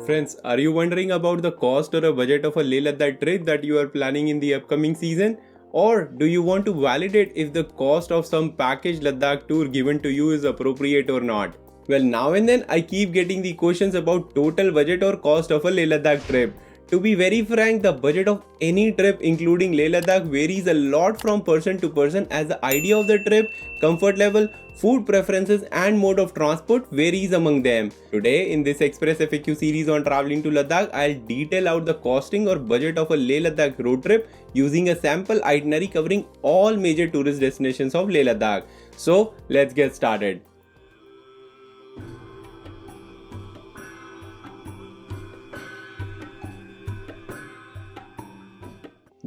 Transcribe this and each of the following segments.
Friends, are you wondering about the cost or a budget of a Leh Ladakh trip that you are planning in the upcoming season? Or do you want to validate if the cost of some packaged Ladakh tour given to you is appropriate or not? Well, now and then I keep getting the questions about total budget or cost of a Leh Ladakh trip. To be very frank, the budget of any trip including Leh Ladakh varies a lot from person to person as the idea of the trip, comfort level, food preferences and mode of transport varies among them. Today in this Express FAQ series on traveling to Ladakh, I'll detail out the costing or budget of a Leh Ladakh road trip using a sample itinerary covering all major tourist destinations of Leh Ladakh. So let's get started.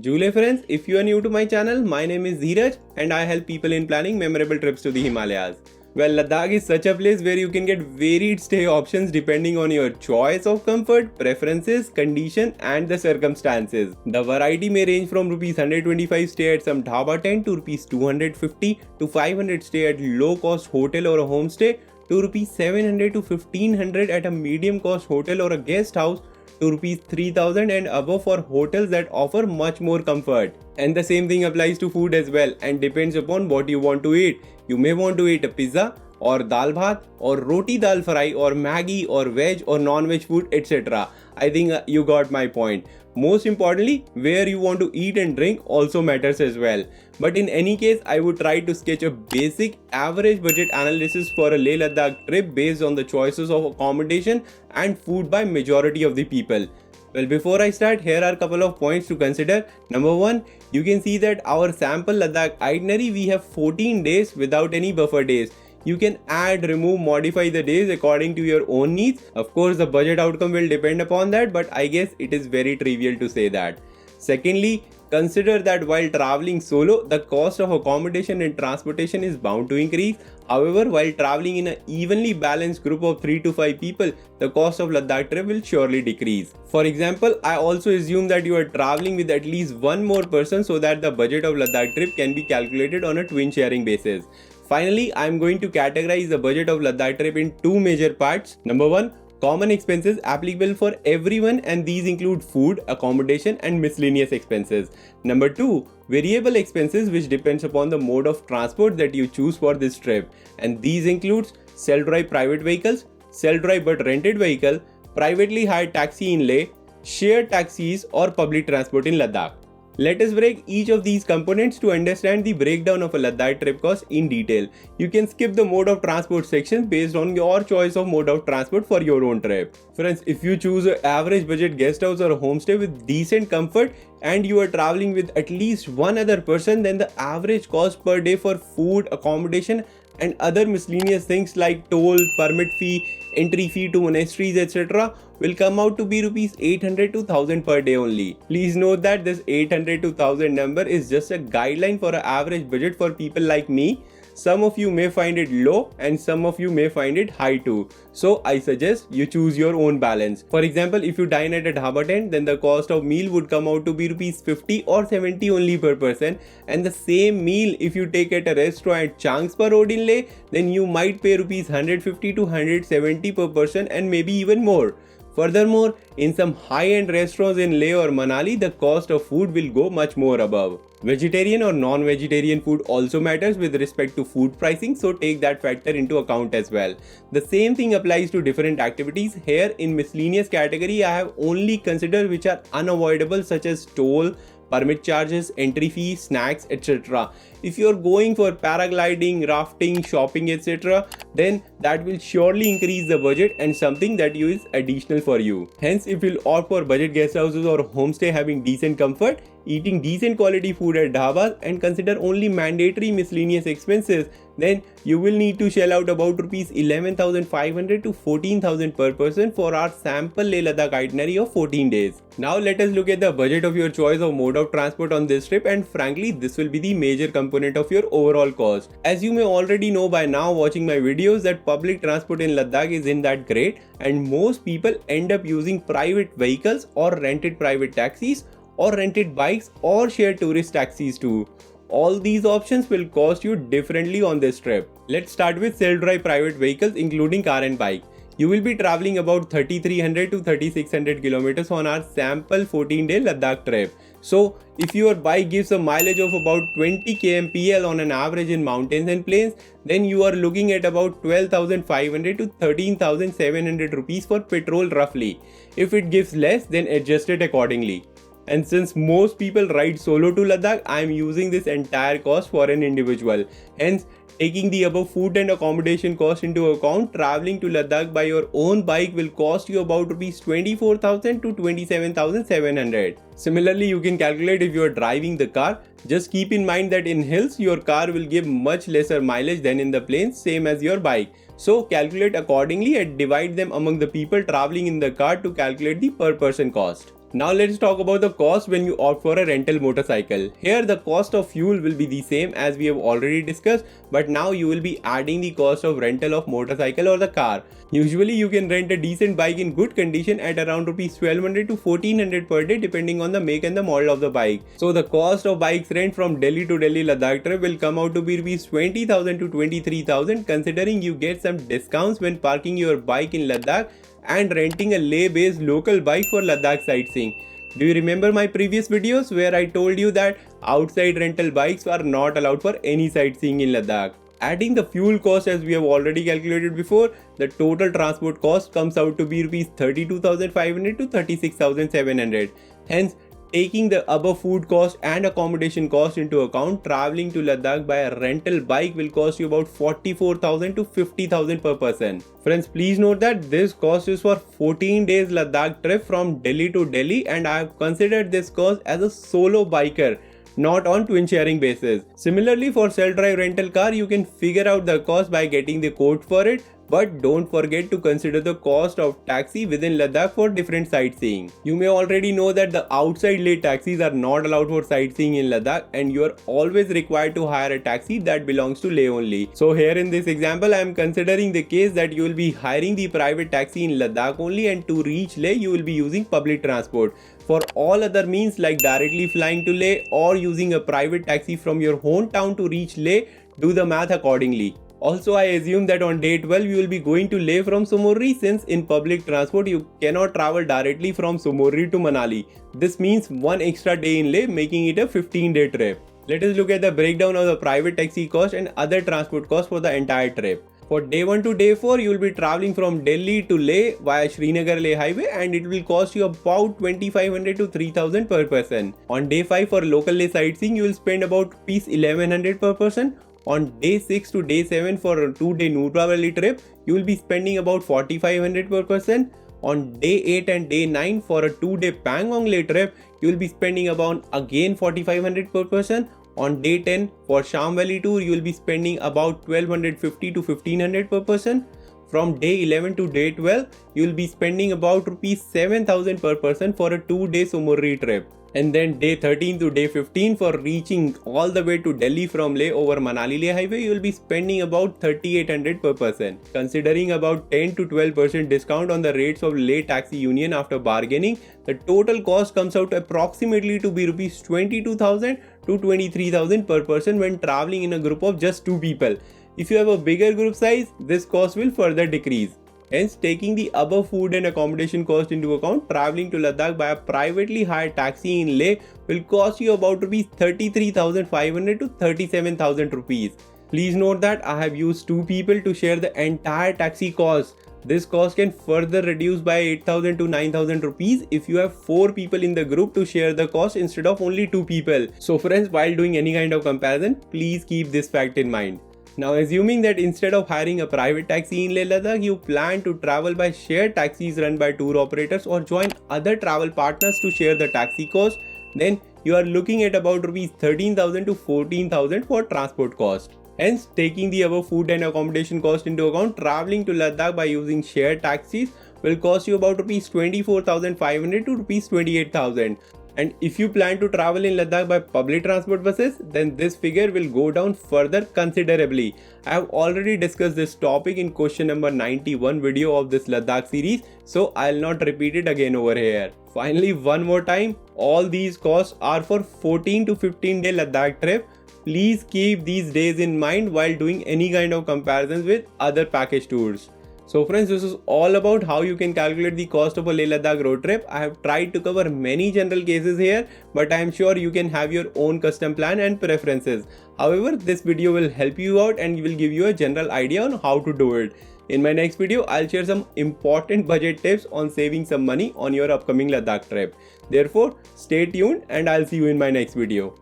Jule friends, if you are new to my channel, my name is Dheeraj and I help people in planning memorable trips to the Himalayas. Well, Ladakh is such a place where you can get varied stay options depending on your choice of comfort, preferences, condition and the circumstances. The variety may range from ₹125 stay at some dhaba tent to ₹250 to 500 stay at low cost hotel or a homestay to ₹700 to 1500 at a medium cost hotel or a guest house to ₹3,000 and above for hotels that offer much more comfort. And the same thing applies to food as well and depends upon what you want to eat. You may want to eat a pizza or dal bhat or roti dal fry or Maggi or veg or non-veg food, etc. I think you got my point. Most importantly, where you want to eat and drink also matters as well. But in any case, I would try to sketch a basic average budget analysis for a Leh Ladakh trip based on the choices of accommodation and food by majority of the people. Well, before I start, here are a couple of points to consider. Number one, you can see that our sample Ladakh itinerary, we have 14 days without any buffer days. You can add, remove, modify the days according to your own needs. Of course, the budget outcome will depend upon that, but I guess it is very trivial to say that. Secondly, consider that while traveling solo, the cost of accommodation and transportation is bound to increase. However, while traveling in an evenly balanced group of 3 to 5 people, the cost of Ladakh trip will surely decrease. For example, I also assume that you are traveling with at least one more person so that the budget of Ladakh trip can be calculated on a twin sharing basis. Finally, I am going to categorize the budget of Ladakh trip in two major parts. Number one, common expenses applicable for everyone, and these include food, accommodation and miscellaneous expenses. Number two, variable expenses which depends upon the mode of transport that you choose for this trip, and these includes self-drive private vehicles, self-drive but rented vehicle, privately hired taxi in Leh, shared taxis or public transport in Ladakh. Let us break each of these components to understand the breakdown of a Ladakh trip cost in detail. You can skip the mode of transport sections based on your choice of mode of transport for your own trip. Friends, if you choose an average budget guest house or a homestay with decent comfort and you are traveling with at least one other person, then the average cost per day for food, accommodation and other miscellaneous things like toll, permit fee, entry fee to monasteries, etc. will come out to be ₹800 to 1000 per day only. Please note that this 800 to 1000 number is just a guideline for an average budget for people like me. Some of you may find it low and some of you may find it high too. So I suggest you choose your own balance. For example, if you dine at a dhaba tent, then the cost of meal would come out to be ₹50 or 70 only per person. And the same meal if you take at a restaurant at Changspar Road in Leh, then you might pay ₹150 to 170 per person and maybe even more. Furthermore, in some high-end restaurants in Leh or Manali, the cost of food will go much more above. Vegetarian or non-vegetarian food also matters with respect to food pricing, so take that factor into account as well. The same thing applies to different activities. Here in miscellaneous category, I have only considered which are unavoidable such as toll, permit charges, entry fees, snacks, etc. If you are going for paragliding, rafting, shopping, etc., then that will surely increase the budget and something that is additional for you. Hence, if you opt for budget guest houses or homestay having decent comfort, eating decent quality food at dhabas and consider only mandatory miscellaneous expenses, then you will need to shell out about ₹11,500 to 14,000 per person for our sample Leh Ladakh itinerary of 14 days. Now let us look at the budget of your choice of mode of transport on this trip, and frankly this will be the major component of your overall cost. As you may already know by now watching my videos that public transport in Ladakh isn't that great and most people end up using private vehicles or rented private taxis or rented bikes or shared tourist taxis too. All these options will cost you differently on this trip. Let's start with self-drive private vehicles including car and bike. You will be traveling about 3300 to 3600 kilometers on our sample 14-day Ladakh trip. So if your bike gives a mileage of about 20 kmpl on an average in mountains and plains, then you are looking at about 12,500 to 13,700 rupees for petrol roughly. If it gives less, then adjust it accordingly. And since most people ride solo to Ladakh, I am using this entire cost for an individual. Hence, taking the above food and accommodation cost into account, traveling to Ladakh by your own bike will cost you about rupees 24,000 to 27,700. Similarly, you can calculate if you are driving the car. Just keep in mind that in hills, your car will give much lesser mileage than in the plains, same as your bike. So calculate accordingly and divide them among the people traveling in the car to calculate the per person cost. Now let's talk about the cost when you opt for a rental motorcycle. Here the cost of fuel will be the same as we have already discussed, but now you will be adding the cost of rental of motorcycle or the car. Usually you can rent a decent bike in good condition at around rupees 1200 to 1400 per day depending on the make and the model of the bike. So the cost of bikes rent from Delhi to Delhi Ladakh trip will come out to be rupees 20,000 to 23,000 considering you get some discounts when parking your bike in Ladakh and renting a Leh-based local bike for Ladakh sightseeing. Do you remember my previous videos where I told you that outside rental bikes are not allowed for any sightseeing in Ladakh? Adding the fuel cost as we have already calculated before, the total transport cost comes out to be rupees 32,500 to 36,700. Hence, taking the above food cost and accommodation cost into account, traveling to Ladakh by a rental bike will cost you about 44,000 to 50,000 per person. Friends, please note that this cost is for 14 days Ladakh trip from Delhi to Delhi, and I have considered this cost as a solo biker, not on twin sharing basis. Similarly, for self-drive rental car, you can figure out the cost by getting the quote for it. But don't forget to consider the cost of taxi within Ladakh for different sightseeing. You may already know that the outside Leh taxis are not allowed for sightseeing in Ladakh, and you are always required to hire a taxi that belongs to Leh only. So here in this example, I am considering the case that you will be hiring the private taxi in Ladakh only, and to reach Leh you will be using public transport. For all other means like directly flying to Leh or using a private taxi from your hometown to reach Leh, do the math accordingly. Also, I assume that on day 12 you will be going to Leh from Sumurri, since in public transport you cannot travel directly from Sumurri to Manali. This means one extra day in Leh, making it a 15-day trip. Let us look at the breakdown of the private taxi cost and other transport costs for the entire trip. For day 1 to day 4, you will be traveling from Delhi to Leh via Srinagar Leh highway, and it will cost you about 2,500 to 3,000 per person. On day 5 for local Leh sightseeing, you will spend about rupees 1,100 per person. On day 6 to day 7 for a 2-day Nubra Valley trip, you will be spending about 4,500 per person. On day 8 and day 9 for a 2-day Pangong Leh trip, you will be spending about again 4,500 per person. On day 10 for Sham Valley tour, you will be spending about 1,250 to 1,500 per person. From day 11 to day 12, you will be spending about rupees 7,000 per person for a 2-day Sumurri trip. And then day 13 to day 15 for reaching all the way to Delhi from Leh over Manali Leh highway, you will be spending about 3,800 per person. Considering about 10 to 12% discount on the rates of Leh Taxi Union after bargaining, the total cost comes out approximately to be rupees 22,000 to 23,000 per person when traveling in a group of just 2 people. If you have a bigger group size, this cost will further decrease. Hence, taking the above food and accommodation cost into account, traveling to Ladakh by a privately hired taxi in Leh will cost you about rupees 33,500 to 37,000 rupees. Please note that I have used 2 people to share the entire taxi cost. This cost can further reduce by 8,000 to 9,000 rupees if you have 4 people in the group to share the cost instead of only 2 people. So friends, while doing any kind of comparison, please keep this fact in mind. Now, assuming that instead of hiring a private taxi in Leh Ladakh, you plan to travel by shared taxis run by tour operators or join other travel partners to share the taxi cost, then you are looking at about rupees 13,000 to 14,000 for transport cost. Hence, taking the above food and accommodation cost into account, traveling to Ladakh by using shared taxis will cost you about rupees 24,500 to rupees 28,000. And if you plan to travel in Ladakh by public transport buses, then this figure will go down further considerably. I have already discussed this topic in question number 91 video of this Ladakh series, so I'll not repeat it again over here. Finally, one more time, all these costs are for 14 to 15 day Ladakh trip. Please keep these days in mind while doing any kind of comparisons with other package tours. So friends, this is all about how you can calculate the cost of a Leh-Ladakh road trip. I have tried to cover many general cases here, but I am sure you can have your own custom plan and preferences. However, this video will help you out and will give you a general idea on how to do it. In my next video, I'll share some important budget tips on saving some money on your upcoming Ladakh trip. Therefore, stay tuned and I'll see you in my next video.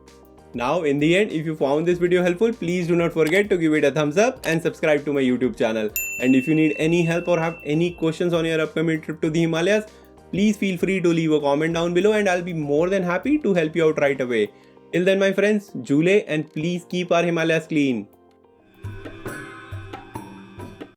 Now, in the end, if you found this video helpful, please do not forget to give it a thumbs up and subscribe to my YouTube channel. And if you need any help or have any questions on your upcoming trip to the Himalayas, please feel free to leave a comment down below and I'll be more than happy to help you out right away. Till then, my friends, Jule and please keep our Himalayas clean.